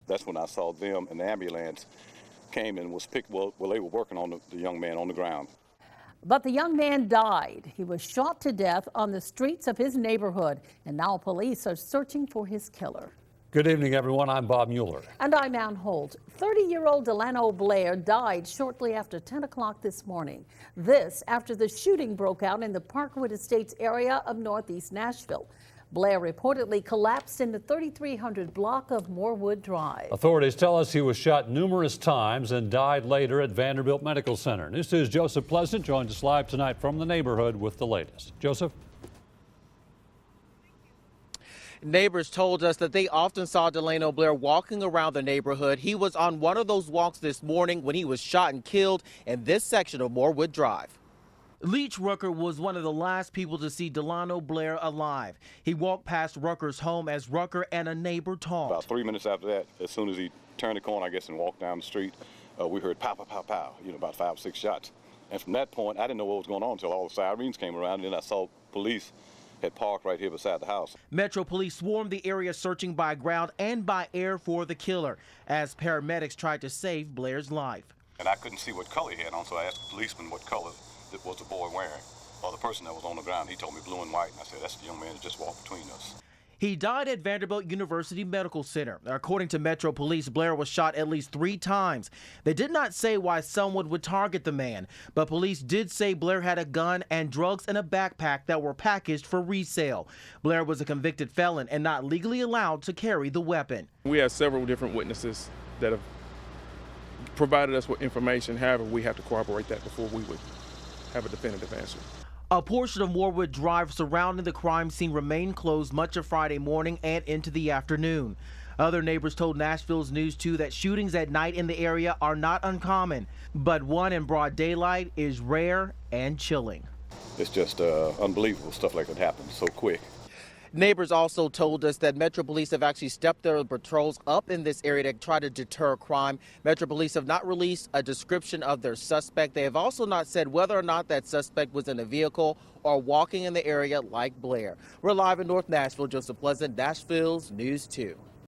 That's when I saw them and the ambulance came and was picked. Well, they were working on the young man on the ground. But the young man died. He was shot to death on the streets of his neighborhood, and now police are searching for his killer. Good evening, everyone. I'm Bob Mueller. And I'm Ann Holt. 30-year-old Delano Blair died shortly after 10 o'clock this morning. This after the shooting broke out in the Parkwood Estates area of northeast Nashville. Blair reportedly collapsed in the 3300 block of Morewood Drive. Authorities tell us he was shot numerous times and died later at Vanderbilt Medical Center. News 2's Joseph Pleasant joins us live tonight from the neighborhood with the latest. Joseph? Neighbors told us that they often saw Delano Blair walking around the neighborhood. He was on one of those walks this morning when he was shot and killed in this section of Morewood Drive. Leach Rucker was one of the last people to see Delano Blair alive. He walked past Rucker's home as Rucker and a neighbor talked. About 3 minutes after that, as soon as he turned the corner, I guess, and walked down the street, we heard pow, pow, pow, pow, about 5 or 6 shots. And from that point, I didn't know what was going on until all the sirens came around, and then I saw police had parked right here beside the house. Metro Police swarmed the area searching by ground and by air for the killer as paramedics tried to save Blair's life. And I couldn't see what color he had on, so I asked the policeman what color that was the boy wearing, or the person that was on the ground. He told me blue and white, and I said, that's the young man that just walked between us. He died at Vanderbilt University Medical Center. According to Metro Police, Blair was shot at least 3 times. They did not say why someone would target the man, but police did say Blair had a gun and drugs in a backpack that were packaged for resale. Blair was a convicted felon and not legally allowed to carry the weapon. We have several different witnesses that have provided us with information. However, we have to corroborate that before we would have a definitive answer. A portion of Morewood Drive surrounding the crime scene remained closed much of Friday morning and into the afternoon. Other neighbors told Nashville's News 2 that shootings at night in the area are not uncommon, but one in broad daylight is rare and chilling. It's just unbelievable stuff like that happens so quick. Neighbors also told us that Metro Police have actually stepped their patrols up in this area to try to deter crime. Metro Police have not released a description of their suspect. They have also not said whether or not that suspect was in a vehicle or walking in the area like Blair. We're live in North Nashville. Joseph Pleasant, Nashville's News 2.